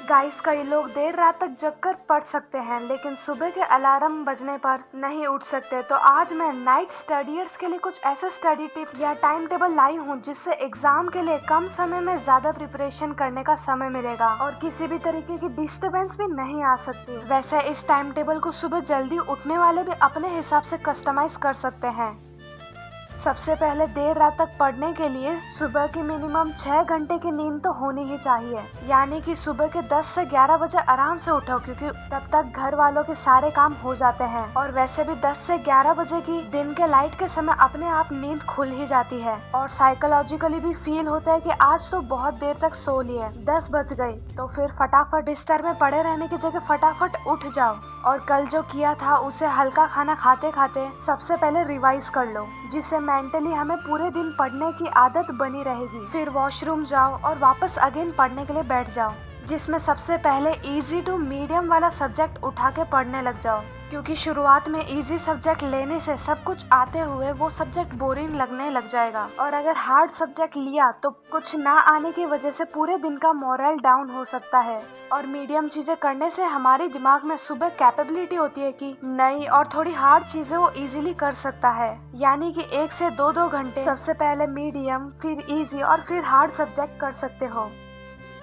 Guys, कई लोग देर रात तक जगकर पढ़ सकते हैं लेकिन सुबह के अलार्म बजने पर नहीं उठ सकते। तो आज मैं नाइट स्टडियर्स के लिए कुछ ऐसे स्टडी टिप्स या टाइम टेबल लाई हूँ जिससे एग्जाम के लिए कम समय में ज्यादा प्रिपरेशन करने का समय मिलेगा और किसी भी तरीके की डिस्टरबेंस भी नहीं आ सकती। वैसे इस टाइम टेबल को सुबह जल्दी उठने वाले भी अपने हिसाब से कस्टमाइज कर सकते हैं। सबसे पहले देर रात तक पढ़ने के लिए सुबह की मिनिमम 6 घंटे की नींद तो होनी ही चाहिए, यानी कि सुबह के 10 से 11 बजे आराम से उठो क्योंकि तब तक घर वालों के सारे काम हो जाते हैं। और वैसे भी 10 से 11 बजे की दिन के लाइट के समय अपने आप नींद खुल ही जाती है और साइकोलॉजिकली भी फील होता है कि आज तो बहुत देर तक सो लिए, 10 बज गई, तो फिर फटाफट बिस्तर में पड़े रहने की जगह फटाफट उठ जाओ और कल जो किया था उसे हल्का खाना खाते खाते सबसे पहले रिवाइज कर लो, जिससे मेंटली हमें पूरे दिन पढ़ने की आदत बनी रहेगी। फिर वॉशरूम जाओ और वापस अगेन पढ़ने के लिए बैठ जाओ, जिसमें सबसे पहले इजी टू मीडियम वाला सब्जेक्ट उठा के पढ़ने लग जाओ, क्योंकि शुरुआत में इजी सब्जेक्ट लेने से सब कुछ आते हुए वो सब्जेक्ट बोरिंग लगने लग जाएगा और अगर हार्ड सब्जेक्ट लिया तो कुछ ना आने की वजह से पूरे दिन का मोरल डाउन हो सकता है। और मीडियम चीजें करने से हमारे दिमाग में सुबह कैपेबिलिटी होती है कि नई और थोड़ी हार्ड चीजें वो इजीली कर सकता है, यानी कि 1 से 2 घंटे सबसे पहले मीडियम, फिर इजी और फिर हार्ड सब्जेक्ट कर सकते हो।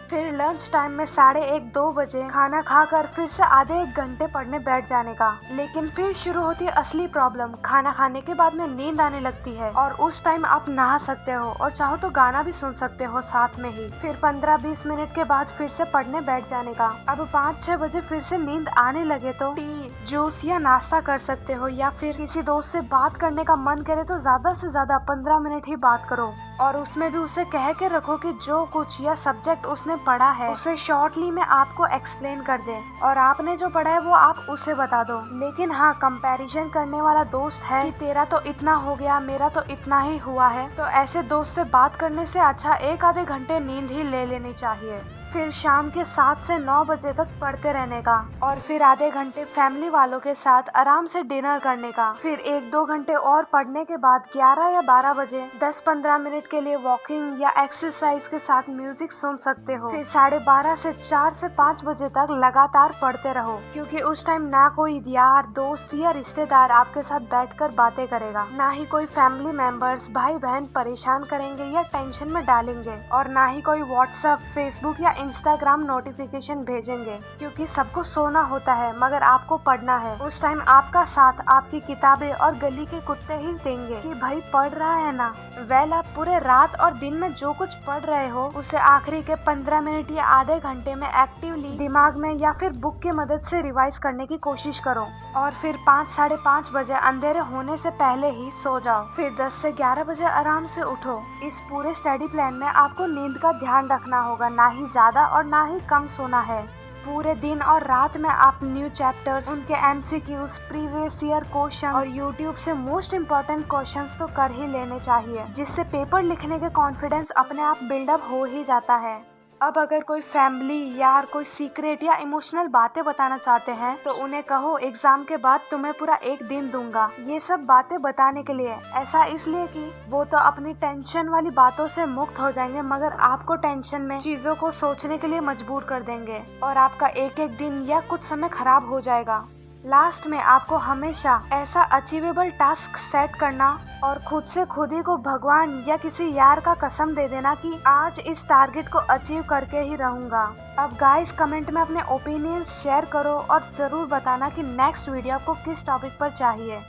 फिर लंच टाइम में 1:30-2 बजे खाना खाकर फिर से आधे 1 घंटे पढ़ने बैठ जाने का। लेकिन फिर शुरू होती है असली प्रॉब्लम। खाना खाने के बाद में नींद आने लगती है और उस टाइम आप नहा सकते हो और चाहो तो गाना भी सुन सकते हो साथ में ही। फिर 15-20 मिनट के बाद फिर से पढ़ने बैठ जाने का। अब 5-6 बजे फिर से नींद आने लगे तो टी, जूस या नाश्ता कर सकते हो, या फिर किसी दोस्त से बात करने का मन करे तो ज्यादा से ज्यादा 15 मिनट ही बात करो और उसमें भी उसे कह के रखो कि जो कुछ या सब्जेक्ट उसने पढ़ा है उसे शॉर्टली में आपको एक्सप्लेन कर दे और आपने जो पढ़ा है वो आप उसे बता दो। लेकिन हाँ, कंपैरिजन करने वाला दोस्त है कि तेरा तो इतना हो गया, मेरा तो इतना ही हुआ है, तो ऐसे दोस्त से बात करने से अच्छा 1 आधे घंटे नींद ही ले लेनी चाहिए। फिर शाम के 7 से 9 बजे तक पढ़ते रहने का और फिर आधे घंटे फैमिली वालों के साथ आराम से डिनर करने का। फिर 1-2 घंटे और पढ़ने के बाद 11 या 12 बजे 10-15 मिनट के लिए वॉकिंग या एक्सरसाइज के साथ म्यूजिक सुन सकते हो। फिर 12:30 से 4 से 5 बजे तक लगातार पढ़ते रहो, क्योंकि उस टाइम ना कोई यार, दोस्त या रिश्तेदार आपके साथ बैठकर बातें करेगा, ना ही कोई फैमिली मेंबर्स, भाई बहन परेशान करेंगे या टेंशन में डालेंगे, और ना ही कोई व्हाट्सएप, फेसबुक या इंस्टाग्राम नोटिफिकेशन भेजेंगे, क्योंकि सबको सोना होता है मगर आपको पढ़ना है। उस टाइम आपका साथ आपकी किताबें और गली के कुत्ते ही देंगे कि भाई पढ़ रहा है ना। वेल, आप पूरे रात और दिन में जो कुछ पढ़ रहे हो उसे आखिरी के 15 मिनट या आधे घंटे में एक्टिवली दिमाग में या फिर बुक की मदद से रिवाइज करने की कोशिश करो और फिर 5-5:30 बजे अंधेरे होने से पहले ही सो जाओ। फिर 10 से 11 बजे आराम से उठो। इस पूरे स्टडी प्लान में आपको नींद का ध्यान रखना होगा, ना ही ज्यादा और ना ही कम सोना है। पूरे दिन और रात में आप न्यू चैप्टर्स, उनके MCQs, प्रीवियस ईयर क्वेश्चन और YouTube से मोस्ट इम्पोर्टेंट क्वेश्चंस तो कर ही लेने चाहिए, जिससे पेपर लिखने के कॉन्फिडेंस अपने आप बिल्डअप हो ही जाता है। अब अगर कोई फैमिली, यार, कोई सीक्रेट या इमोशनल बातें बताना चाहते हैं तो उन्हें कहो एग्जाम के बाद तुम्हें पूरा 1 दिन दूंगा ये सब बातें बताने के लिए। ऐसा इसलिए कि वो तो अपनी टेंशन वाली बातों से मुक्त हो जाएंगे मगर आपको टेंशन में चीजों को सोचने के लिए मजबूर कर देंगे और आपका एक दिन या कुछ समय खराब हो जाएगा। लास्ट में आपको हमेशा ऐसा अचीवेबल टास्क सेट करना और खुद से खुद ही को भगवान या किसी यार का कसम दे देना कि आज इस टारगेट को अचीव करके ही रहूंगा। अब गाइस, कमेंट में अपने ओपिनियंस शेयर करो और जरूर बताना कि नेक्स्ट वीडियो आपको किस टॉपिक पर चाहिए।